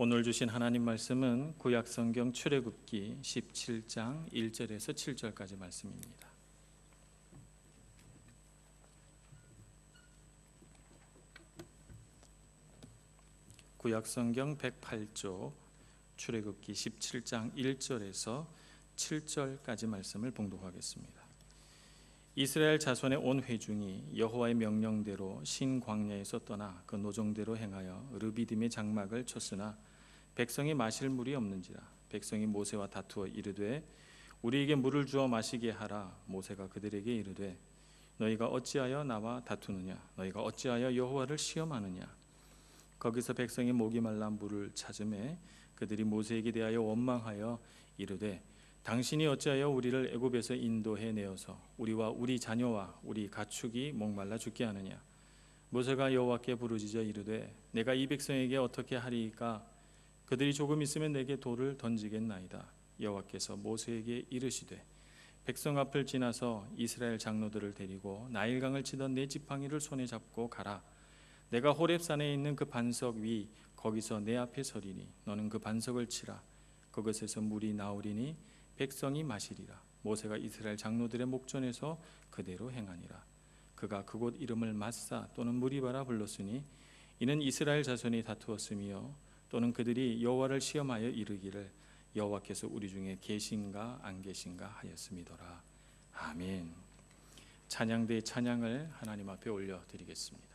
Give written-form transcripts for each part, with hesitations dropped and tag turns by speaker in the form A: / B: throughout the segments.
A: 오늘 주신 하나님 말씀은 구약성경 출애굽기 17장 1절에서 7절까지 말씀입니다. 구약성경 108조 출애굽기 17장 1절에서 7절까지 말씀을 봉독하겠습니다. 이스라엘 자손의 온 회중이 여호와의 명령대로 신 광야에서 떠나 그 노정대로 행하여 르비딤의 장막을 쳤으나 백성이 마실 물이 없는지라. 백성이 모세와 다투어 이르되 우리에게 물을 주어 마시게 하라. 모세가 그들에게 이르되 너희가 어찌하여 나와 다투느냐? 너희가 어찌하여 여호와를 시험하느냐? 거기서 백성이 목이 말라 물을 찾음에 그들이 모세에게 대하여 원망하여 이르되 당신이 어찌하여 우리를 애굽에서 인도해 내어서 우리와 우리 자녀와 우리 가축이 목말라 죽게 하느냐? 모세가 여호와께 부르짖어 이르되 내가 이 백성에게 어떻게 하리이까? 그들이 조금 있으면 내게 돌을 던지겠나이다. 여호와께서 모세에게 이르시되 백성 앞을 지나서 이스라엘 장로들을 데리고 나일강을 치던 네 지팡이를 손에 잡고 가라. 내가 호렙산에 있는 그 반석 위 거기서 내 앞에 서리니 너는 그 반석을 치라. 그것에서 물이 나오리니 백성이 마시리라. 모세가 이스라엘 장로들의 목전에서 그대로 행하니라. 그가 그곳 이름을 마사 또는 무리바라 불렀으니 이는 이스라엘 자손이 다투었으며 또는 그들이 여호와를 시험하여 이르기를 여호와께서 우리 중에 계신가 안 계신가 하였음이더라. 아멘. 찬양대의 찬양을 하나님 앞에 올려드리겠습니다.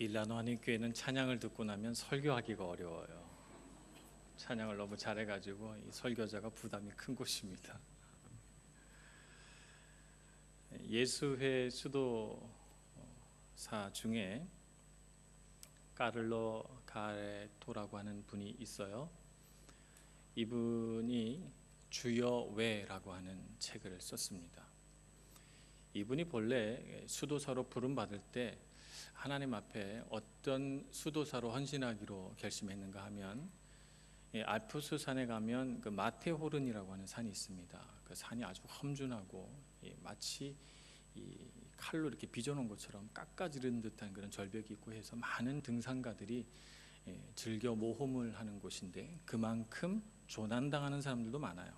A: 일라노 한인교회는 찬양을 듣고 나면 설교하기가 어려워요. 찬양을 너무 잘해가지고 이 설교자가 부담이 큰 곳입니다. 예수회 수도사 중에 까를로 가레토라고 하는 분이 있어요. 이분이 주여 왜라고 하는 책을 썼습니다. 이분이 본래 수도사로 부름받을 때 하나님 앞에 어떤 수도사로 헌신하기로 결심했는가 하면 알프스 산에 가면 그 마테호른이라고 하는 산이 있습니다. 그 산이 아주 험준하고 마치 이 칼로 이렇게 빚어놓은 것처럼 깎아지른 듯한 그런 절벽이 있고 해서 많은 등산가들이 즐겨 모험을 하는 곳인데 그만큼 조난당하는 사람들도 많아요.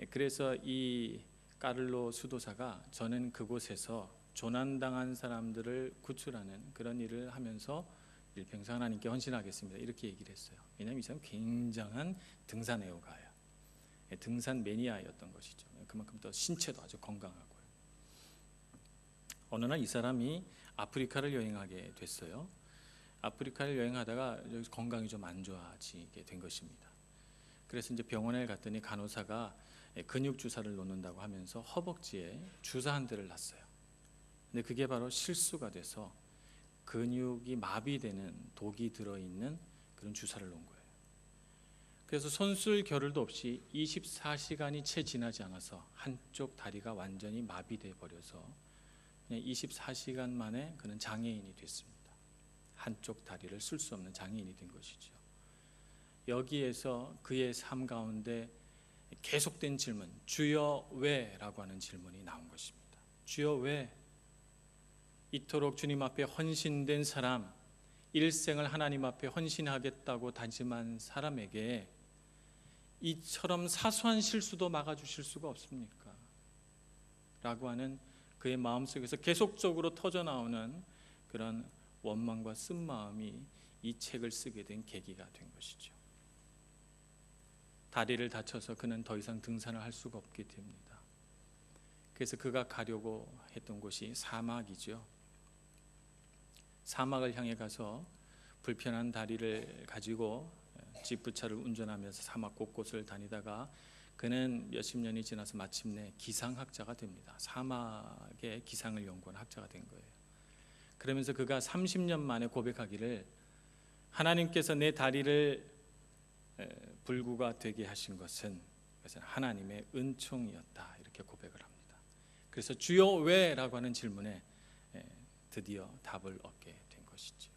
A: 그래서 이 까를로 수도사가 저는 그곳에서 조난당한 사람들을 구출하는 그런 일을 하면서 일평생 하나님께 헌신하겠습니다. 이렇게 얘기를 했어요. 왜냐하면 이 사람은 굉장한 등산 애호가예요. 등산 매니아였던 것이죠. 그만큼 또 신체도 아주 건강하고요. 어느 날 이 사람이 아프리카를 여행하게 됐어요. 아프리카를 여행하다가 건강이 좀 안 좋아지게 된 것입니다. 그래서 이제 병원에 갔더니 간호사가 근육 주사를 놓는다고 하면서 허벅지에 주사 한 대를 놨어요. 근데 그게 바로 실수가 돼서 근육이 마비되는 독이 들어있는 그런 주사를 놓은 거예요. 그래서 손쓸 겨를도 없이 24시간이 채 지나지 않아서 한쪽 다리가 완전히 마비돼 버려서 그냥 24시간 만에 그는 장애인이 됐습니다. 한쪽 다리를 쓸 수 없는 장애인이 된 것이죠. 여기에서 그의 삶 가운데 계속된 질문, 주여 왜라고 하는 질문이 나온 것입니다. 주여 왜? 이토록 주님 앞에 헌신된 사람, 일생을 하나님 앞에 헌신하겠다고 다짐한 사람에게 이처럼 사소한 실수도 막아주실 수가 없습니까? 라고 하는 그의 마음속에서 계속적으로 터져나오는 그런 원망과 쓴마음이 이 책을 쓰게 된 계기가 된 것이죠. 다리를 다쳐서 그는 더 이상 등산을 할 수가 없게 됩니다. 그래서 그가 가려고 했던 곳이 사막이죠. 사막을 향해 가서 불편한 다리를 가지고 지프차를 운전하면서 사막 곳곳을 다니다가 그는 몇십 년이 지나서 마침내 기상학자가 됩니다. 사막의 기상을 연구하는 학자가 된 거예요. 그러면서 그가 30년 만에 고백하기를 하나님께서 내 다리를 불구가 되게 하신 것은 하나님의 은총이었다 이렇게 고백을 합니다. 그래서 주여 왜라고 하는 질문에 드디어 답을 얻게 된 것이죠.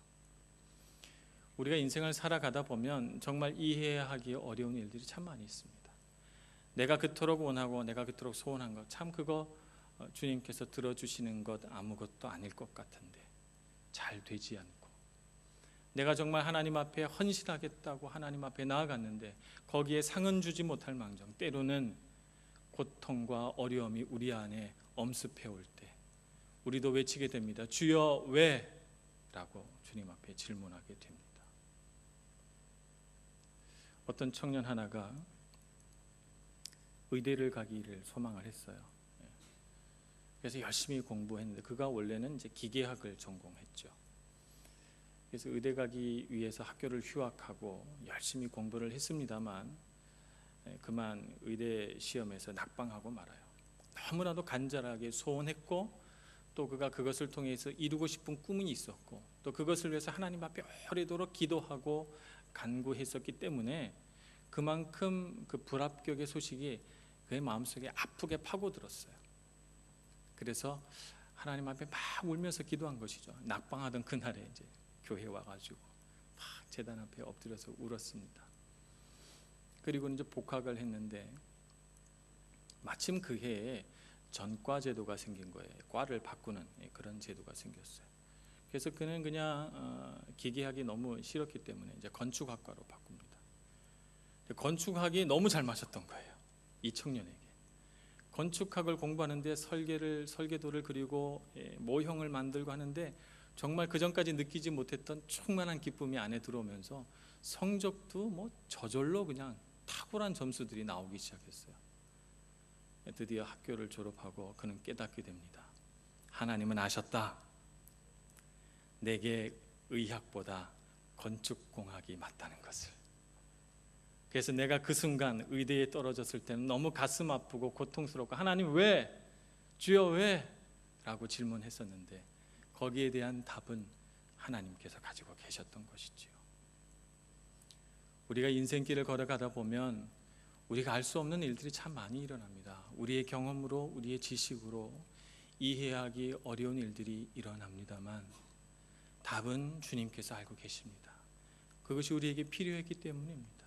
A: 우리가 인생을 살아가다 보면 정말 이해하기 어려운 일들이 참 많이 있습니다. 내가 그토록 원하고 내가 그토록 소원한 것 참 그거 주님께서 들어주시는 것 아무것도 아닐 것 같은데 잘 되지 않고 내가 정말 하나님 앞에 헌신하겠다고 하나님 앞에 나아갔는데 거기에 상은 주지 못할 망정 때로는 고통과 어려움이 우리 안에 엄습해 올 때 우리도 외치게 됩니다. 주여 왜? 라고 주님 앞에 질문하게 됩니다. 어떤 청년 하나가 의대를 가기를 소망을 했어요. 그래서 열심히 공부했는데 그가 원래는 이제 기계학을 전공했죠. 그래서 의대 가기 위해서 학교를 휴학하고 열심히 공부를 했습니다만 그만 의대 시험에서 낙방하고 말아요. 너무나도 간절하게 소원했고 또 그가 그것을 통해서 이루고 싶은 꿈이 있었고 또 그것을 위해서 하나님 앞에 오래도록 기도하고 간구했었기 때문에 그만큼 그 불합격의 소식이 그의 마음속에 아프게 파고들었어요. 그래서 하나님 앞에 막 울면서 기도한 것이죠. 낙방하던 그날에 이제 교회에 와가지고 막 제단 앞에 엎드려서 울었습니다. 그리고 이제 복학을 했는데 마침 그 해에 전과 제도가 생긴 거예요. 과를 바꾸는 그런 제도가 생겼어요. 그래서 그는 그냥 기계학이 너무 싫었기 때문에 이제 건축학과로 바꿉니다. 건축학이 너무 잘 맞았던 거예요. 이 청년에게. 건축학을 공부하는데 설계도를 그리고 모형을 만들고 하는데 정말 그전까지 느끼지 못했던 충만한 기쁨이 안에 들어오면서 성적도 뭐 저절로 그냥 탁월한 점수들이 나오기 시작했어요. 드디어 학교를 졸업하고 그는 깨닫게 됩니다. 하나님은 아셨다. 내게 의학보다 건축공학이 맞다는 것을. 그래서 내가 그 순간 의대에 떨어졌을 때는 너무 가슴 아프고 고통스럽고 하나님 왜? 주여 왜? 라고 질문했었는데 거기에 대한 답은 하나님께서 가지고 계셨던 것이지요. 우리가 인생길을 걸어가다 보면 우리가 알 수 없는 일들이 참 많이 일어납니다. 우리의 경험으로, 우리의 지식으로 이해하기 어려운 일들이 일어납니다만 답은 주님께서 알고 계십니다. 그것이 우리에게 필요했기 때문입니다.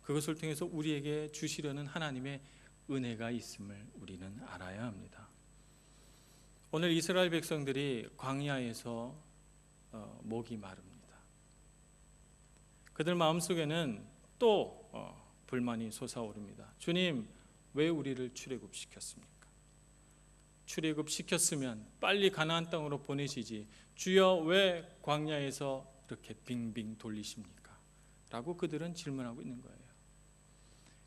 A: 그것을 통해서 우리에게 주시려는 하나님의 은혜가 있음을 우리는 알아야 합니다. 오늘 이스라엘 백성들이 광야에서 목이 마릅니다. 그들 마음속에는 또 불만이 솟아오릅니다. 주님, 왜 우리를 출애굽시켰습니까? 출애굽시켰으면 빨리 가나안 땅으로 보내시지 주여 왜 광야에서 이렇게 빙빙 돌리십니까? 라고 그들은 질문하고 있는 거예요.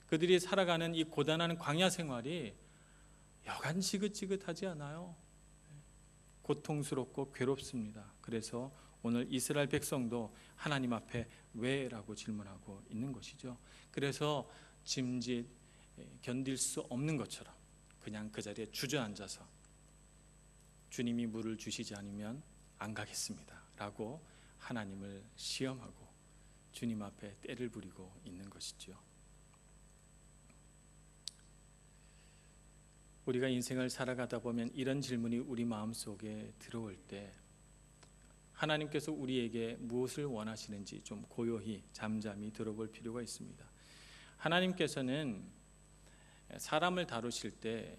A: 그들이 살아가는 이 고단한 광야 생활이 여간 지긋지긋하지 않아요. 고통스럽고 괴롭습니다. 그래서 오늘 이스라엘 백성도 하나님 앞에 왜라고 질문하고 있는 것이죠. 그래서 짐짓 견딜 수 없는 것처럼 그냥 그 자리에 주저앉아서 주님이 물을 주시지 않으면 안 가겠습니다 라고 하나님을 시험하고 주님 앞에 떼를 부리고 있는 것이죠. 우리가 인생을 살아가다 보면 이런 질문이 우리 마음속에 들어올 때 하나님께서 우리에게 무엇을 원하시는지 좀 고요히 잠잠히 들어볼 필요가 있습니다. 하나님께서는 사람을 다루실 때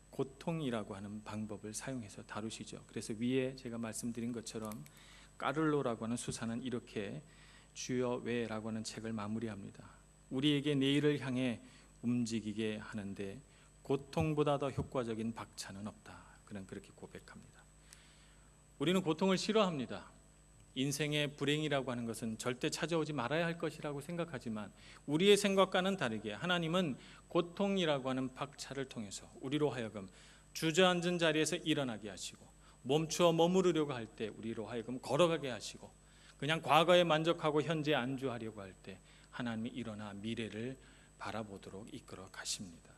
A: 고통이라고 하는 방법을 사용해서 다루시죠. 그래서 위에 제가 말씀드린 것처럼 까를로라고 하는 수사는 이렇게 주여 왜라고 하는 책을 마무리합니다. 우리에게 내일을 향해 움직이게 하는데 고통보다 더 효과적인 박차는 없다. 그는 그렇게 고백합니다. 우리는 고통을 싫어합니다. 인생의 불행이라고 하는 것은 절대 찾아오지 말아야 할 것이라고 생각하지만 우리의 생각과는 다르게 하나님은 고통이라고 하는 박차를 통해서 우리로 하여금 주저앉은 자리에서 일어나게 하시고 멈추어 머무르려고 할 때 우리로 하여금 걸어가게 하시고 그냥 과거에 만족하고 현재에 안주하려고 할 때 하나님이 일어나 미래를 바라보도록 이끌어 가십니다.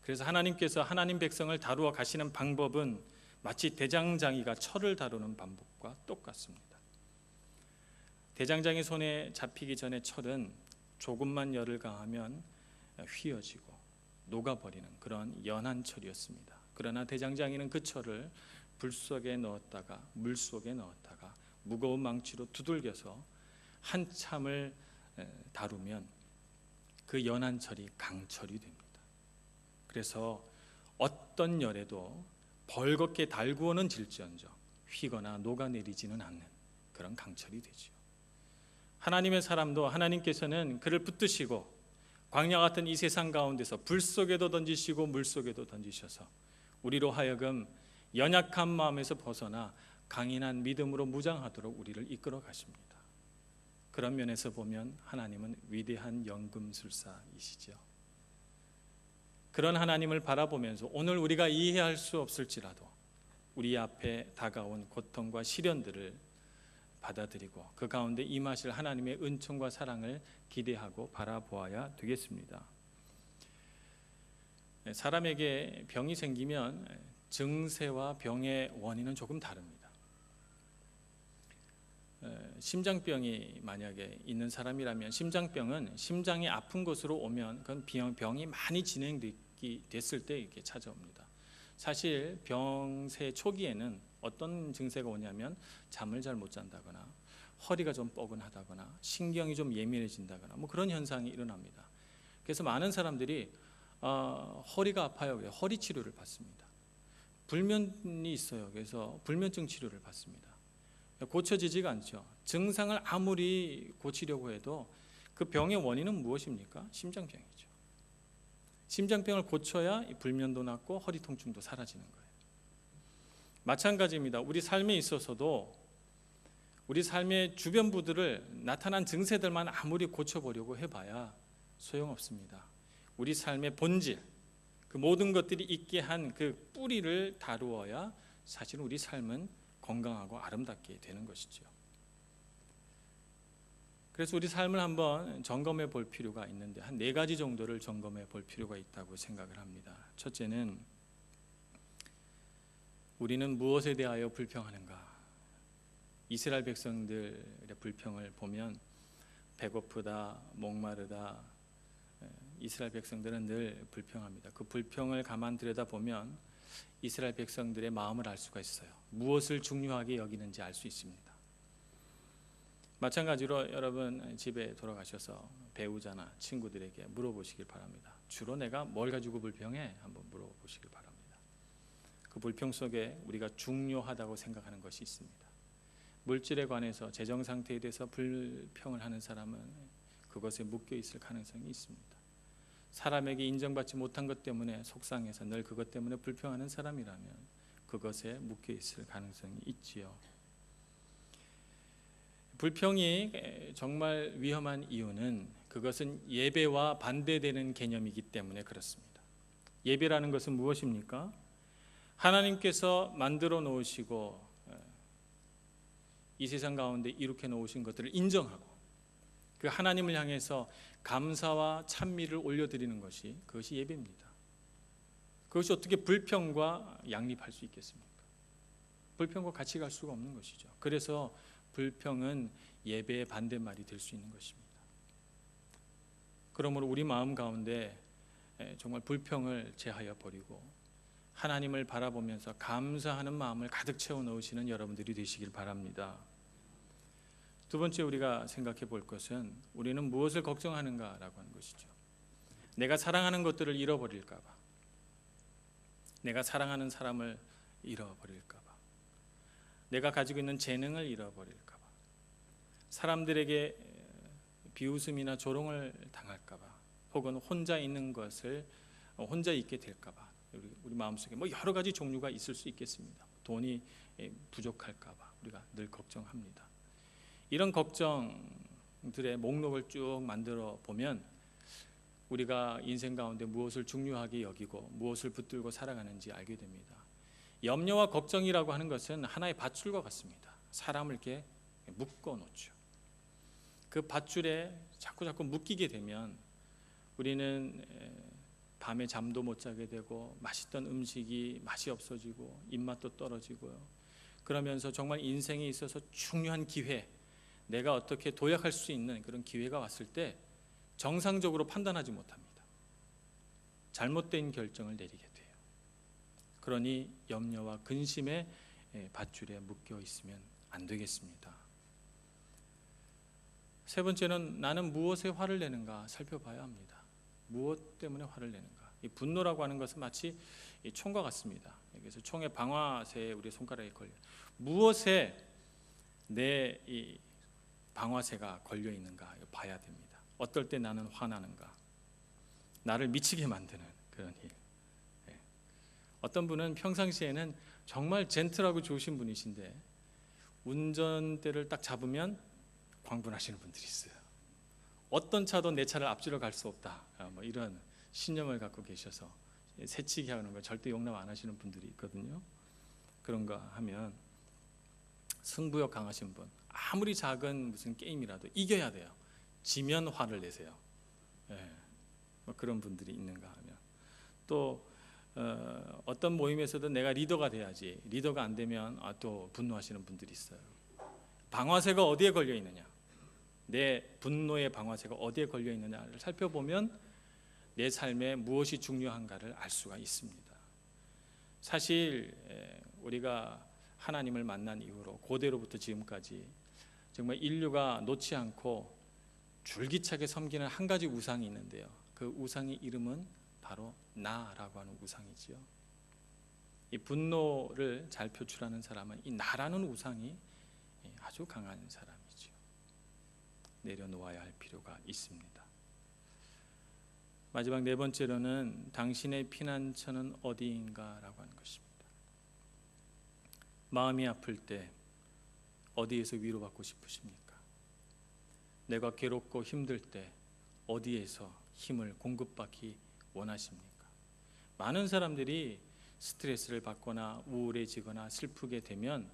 A: 그래서 하나님께서 하나님 백성을 다루어 가시는 방법은 마치 대장장이가 철을 다루는 방법과 똑같습니다. 대장장이 손에 잡히기 전에 철은 조금만 열을 가하면 휘어지고 녹아버리는 그런 연한 철이었습니다. 그러나 대장장이는 그 철을 불 속에 넣었다가 물 속에 넣었다가 무거운 망치로 두들겨서 한참을 다루면 그 연한 철이 강철이 됩니다. 그래서 어떤 열에도 벌겋게 달구어는 질지언정 휘거나 녹아내리지는 않는 그런 강철이 되죠. 하나님의 사람도 하나님께서는 그를 붙드시고 광야 같은 이 세상 가운데서 불 속에도 던지시고 물 속에도 던지셔서 우리로 하여금 연약한 마음에서 벗어나 강인한 믿음으로 무장하도록 우리를 이끌어 가십니다. 그런 면에서 보면 하나님은 위대한 연금술사이시죠. 그런 하나님을 바라보면서 오늘 우리가 이해할 수 없을지라도 우리 앞에 다가온 고통과 시련들을 받아들이고 그 가운데 임하실 하나님의 은총과 사랑을 기대하고 바라보아야 되겠습니다. 사람에게 병이 생기면 증세와 병의 원인은 조금 다릅니다. 심장병이 만약에 있는 사람이라면 심장병은 심장이 아픈 곳으로 오면 그건 병이 많이 진행됐을 때 이렇게 찾아옵니다. 사실 병세 초기에는 어떤 증세가 오냐면 잠을 잘 못 잔다거나 허리가 좀 뻐근하다거나 신경이 좀 예민해진다거나 뭐 그런 현상이 일어납니다. 그래서 많은 사람들이 허리가 아파요. 그래서 허리 치료를 받습니다. 불면이 있어요. 그래서 불면증 치료를 받습니다. 고쳐지지가 않죠. 증상을 아무리 고치려고 해도 그 병의 원인은 무엇입니까? 심장병이죠. 심장병을 고쳐야 불면도 낫고 허리 통증도 사라지는 거예요. 마찬가지입니다. 우리 삶에 있어서도 우리 삶의 주변부들을 나타난 증세들만 아무리 고쳐보려고 해봐야 소용없습니다. 우리 삶의 본질, 그 모든 것들이 있게 한 그 뿌리를 다루어야 사실 우리 삶은 건강하고 아름답게 되는 것이죠. 그래서 우리 삶을 한번 점검해 볼 필요가 있는데 한 4가지 정도를 점검해 볼 필요가 있다고 생각을 합니다. 첫째는 우리는 무엇에 대하여 불평하는가? 이스라엘 백성들의 불평을 보면 배고프다, 목마르다, 이스라엘 백성들은 늘 불평합니다. 그 불평을 가만 들여다보면 이스라엘 백성들의 마음을 알 수가 있어요. 무엇을 중요하게 여기는지 알 수 있습니다. 마찬가지로 여러분 집에 돌아가셔서 배우자나 친구들에게 물어보시길 바랍니다. 주로 내가 뭘 가지고 불평해? 한번 물어보시길 바랍니다. 그 불평 속에 우리가 중요하다고 생각하는 것이 있습니다. 물질에 관해서 재정 상태에 대해서 불평을 하는 사람은 그것에 묶여 있을 가능성이 있습니다. 사람에게 인정받지 못한 것 때문에 속상해서 늘 그것 때문에 불평하는 사람이라면 그것에 묶여 있을 가능성이 있지요. 불평이 정말 위험한 이유는 그것은 예배와 반대되는 개념이기 때문에 그렇습니다. 예배라는 것은 무엇입니까? 하나님께서 만들어 놓으시고 이 세상 가운데 이룩해 놓으신 것들을 인정하고 그 하나님을 향해서 감사와 찬미를 올려드리는 것이 그것이 예배입니다. 그것이 어떻게 불평과 양립할 수 있겠습니까? 불평과 같이 갈 수가 없는 것이죠. 그래서 불평은 예배의 반대말이 될 수 있는 것입니다. 그러므로 우리 마음 가운데 정말 불평을 제하여 버리고 하나님을 바라보면서 감사하는 마음을 가득 채워 넣으시는 여러분들이 되시길 바랍니다. 두 번째 우리가 생각해 볼 것은 우리는 무엇을 걱정하는가라고 하는 것이죠. 내가 사랑하는 것들을 잃어버릴까 봐, 내가 사랑하는 사람을 잃어버릴까 봐, 내가 가지고 있는 재능을 잃어버릴까 봐, 사람들에게 비웃음이나 조롱을 당할까 봐, 혹은 혼자 있는 것을 혼자 있게 될까 봐, 우리 마음속에 여러 가지 종류가 있을 수 있겠습니다. 돈이 부족할까 봐 우리가 늘 걱정합니다. 이런 걱정들의 목록을 쭉 만들어 보면 우리가 인생 가운데 무엇을 중요하게 여기고 무엇을 붙들고 살아가는지 알게 됩니다. 염려와 걱정이라고 하는 것은 하나의 밧줄과 같습니다. 사람을 이렇게 묶어 놓죠. 그 밧줄에 자꾸 묶이게 되면 우리는 밤에 잠도 못 자게 되고 맛있던 음식이 맛이 없어지고 입맛도 떨어지고요. 그러면서 정말 인생에 있어서 중요한 기회, 내가 어떻게 도약할 수 있는 그런 기회가 왔을 때 정상적으로 판단하지 못합니다. 잘못된 결정을 내리게 돼요. 그러니 염려와 근심의 밧줄에 묶여 있으면 안 되겠습니다. 세 번째는 나는 무엇에 화를 내는가 살펴봐야 합니다. 무엇 때문에 화를 내는가? 이 분노라고 하는 것은 마치 총과 같습니다. 그래서 총의 방아쇠에 우리 손가락에 걸려 무엇에 내 이 방아쇠가 걸려 있는가 봐야 됩니다. 어떨 때 나는 화나는가? 나를 미치게 만드는 그런 일. 어떤 분은 평상시에는 정말 젠틀하고 좋으신 분이신데 운전대를 딱 잡으면 광분하시는 분들이 있어요. 어떤 차도 내 차를 앞지러 갈 수 없다. 이런 신념을 갖고 계셔서 새치기 하는 거 절대 용납 안 하시는 분들이 있거든요. 그런가 하면 승부욕 강하신 분, 아무리 작은 무슨 게임이라도 이겨야 돼요. 지면 화를 내세요. 그런 분들이 있는가 하면 또 어떤 모임에서도 내가 리더가 돼야지, 리더가 안 되면 또 분노하시는 분들이 있어요. 방아쇠가 어디에 걸려 있느냐, 내 분노의 방아쇠가 어디에 걸려 있느냐를 살펴보면 내 삶에 무엇이 중요한가를 알 수가 있습니다. 사실 우리가 하나님을 만난 이후로 고대로부터 지금까지 정말 인류가 놓지 않고 줄기차게 섬기는 한 가지 우상이 있는데요. 그 우상의 이름은 바로 나라고 하는 우상이지요. 이 분노를 잘 표출하는 사람은 이 나라는 우상이 아주 강한 사람이죠. 내려놓아야 할 필요가 있습니다. 마지막 네 번째로는 당신의 피난처는 어디인가라고 하는 것입니다. 마음이 아플 때 어디에서 위로받고 싶으십니까? 내가 괴롭고 힘들 때 어디에서 힘을 공급받기 원하십니까? 많은 사람들이 스트레스를 받거나 우울해지거나 슬프게 되면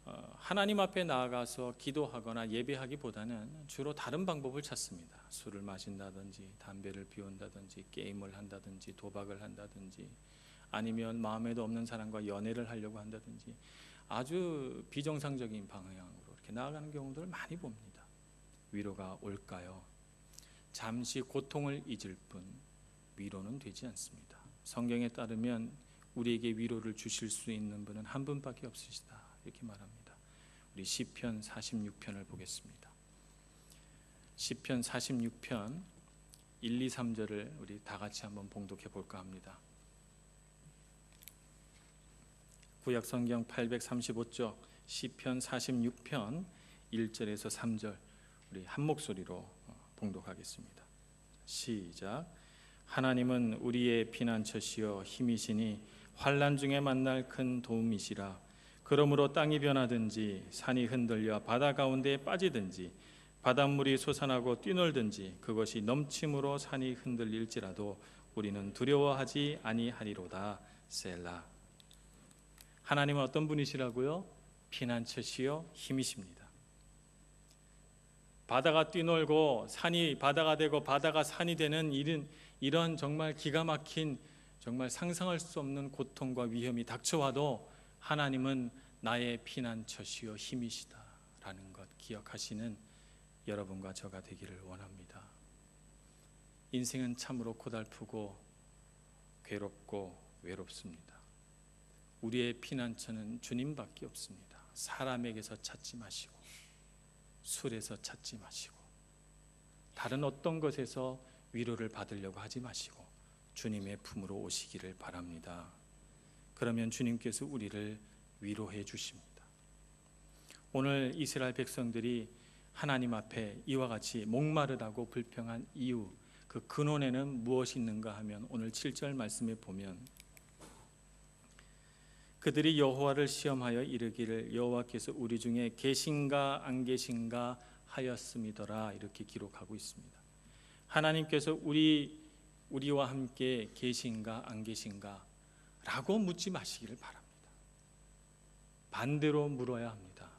A: 하나님 앞에 나아가서 기도하거나 예배하기보다는 주로 다른 방법을 찾습니다. 술을 마신다든지 담배를 피운다든지 게임을 한다든지 도박을 한다든지 아니면 마음에도 없는 사람과 연애를 하려고 한다든지 아주 비정상적인 방향으로 이렇게 나아가는 경우들을 많이 봅니다. 위로가 올까요? 잠시 고통을 잊을 뿐 위로는 되지 않습니다. 성경에 따르면 우리에게 위로를 주실 수 있는 분은 한 분밖에 없으시다 이렇게 말합니다. 우리 시편 46편을 보겠습니다. 시편 46편 1, 2, 3절을 우리 다 같이 한번 봉독해 볼까 합니다. 구약 성경 835쪽 시편 46편 1절에서 3절 우리 한 목소리로 봉독하겠습니다. 시작. 하나님은 우리의 피난처시여 힘이시니 환난 중에 만날 큰 도움이시라. 그러므로 땅이 변하든지 산이 흔들려 바다 가운데에 빠지든지 바닷물이 솟아나고 뛰놀든지 그것이 넘침으로 산이 흔들릴지라도 우리는 두려워하지 아니하리로다. 셀라. 하나님은 어떤 분이시라고요? 피난처시여 힘이십니다. 바다가 뛰놀고 산이 바다가 되고 바다가 산이 되는 이런 정말 기가 막힌 정말 상상할 수 없는 고통과 위험이 닥쳐와도 하나님은 나의 피난처시여 힘이시다라는 것 기억하시는 여러분과 저가 되기를 원합니다. 인생은 참으로 고달프고 괴롭고 외롭습니다. 우리의 피난처는 주님밖에 없습니다. 사람에게서 찾지 마시고 술에서 찾지 마시고 다른 어떤 것에서 위로를 받으려고 하지 마시고 주님의 품으로 오시기를 바랍니다. 그러면 주님께서 우리를 위로해 주십니다. 오늘 이스라엘 백성들이 하나님 앞에 이와 같이 목마르다고 불평한 이유, 그 근원에는 무엇이 있는가 하면 오늘 7절 말씀에 보면 그들이 여호와를 시험하여 이르기를 여호와께서 우리 중에 계신가 안 계신가 하였음이더라 이렇게 기록하고 있습니다. 하나님께서 우리와 함께 계신가 안 계신가 라고 묻지 마시기를 바랍니다. 반대로 물어야 합니다.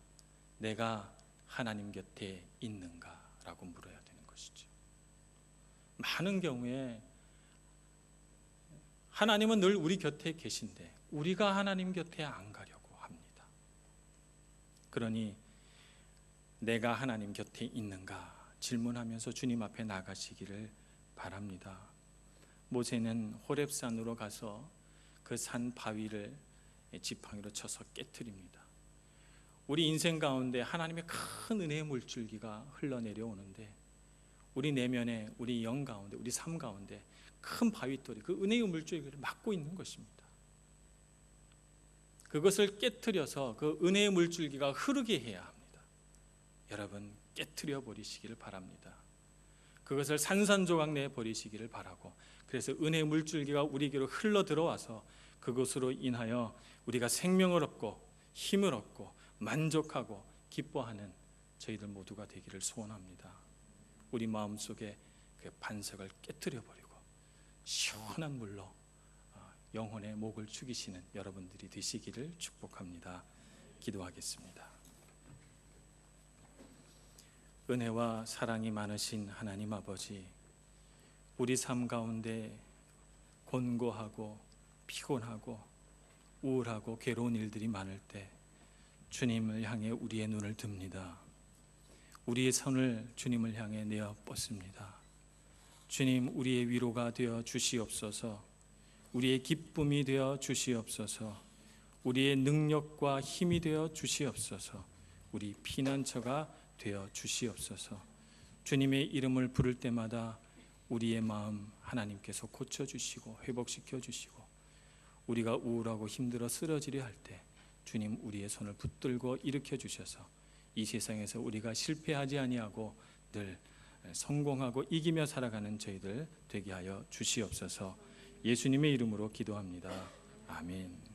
A: 내가 하나님 곁에 있는가 라고 물어야 되는 것이죠. 많은 경우에 하나님은 늘 우리 곁에 계신데 우리가 하나님 곁에 안 가려고 합니다. 그러니 내가 하나님 곁에 있는가 질문하면서 주님 앞에 나가시기를 바랍니다. 모세는 호렙산으로 가서 그 산 바위를 지팡이로 쳐서 깨트립니다. 우리 인생 가운데 하나님의 큰 은혜의 물줄기가 흘러내려오는데 우리 내면에 우리 영 가운데 우리 삶 가운데 큰 바위돌이 그 은혜의 물줄기를 막고 있는 것입니다. 그것을 깨트려서 그 은혜의 물줄기가 흐르게 해야 합니다. 여러분 깨트려 버리시기를 바랍니다. 그것을 산산조각 내 버리시기를 바라고 그래서 은혜의 물줄기가 우리에게로 흘러 들어와서 그것으로 인하여 우리가 생명을 얻고 힘을 얻고 만족하고 기뻐하는 저희들 모두가 되기를 소원합니다. 우리 마음속에 그 반석을 깨트려 버리고 시원한 물로 영혼의 목을 축이시는 여러분들이 되시기를 축복합니다. 기도하겠습니다. 은혜와 사랑이 많으신 하나님 아버지, 우리 삶 가운데 곤고하고 피곤하고 우울하고 괴로운 일들이 많을 때 주님을 향해 우리의 눈을 듭니다. 우리의 손을 주님을 향해 내어 뻗습니다. 주님, 우리의 위로가 되어 주시옵소서. 우리의 기쁨이 되어 주시옵소서. 우리의 능력과 힘이 되어 주시옵소서. 우리 피난처가 되어 주시옵소서. 주님의 이름을 부를 때마다 우리의 마음 하나님께서 고쳐주시고 회복시켜 주시고 우리가 우울하고 힘들어 쓰러지려 할 때 주님 우리의 손을 붙들고 일으켜 주셔서 이 세상에서 우리가 실패하지 아니하고 늘 성공하고 이기며 살아가는 저희들 되게 하여 주시옵소서. 예수님의 이름으로 기도합니다. 아멘.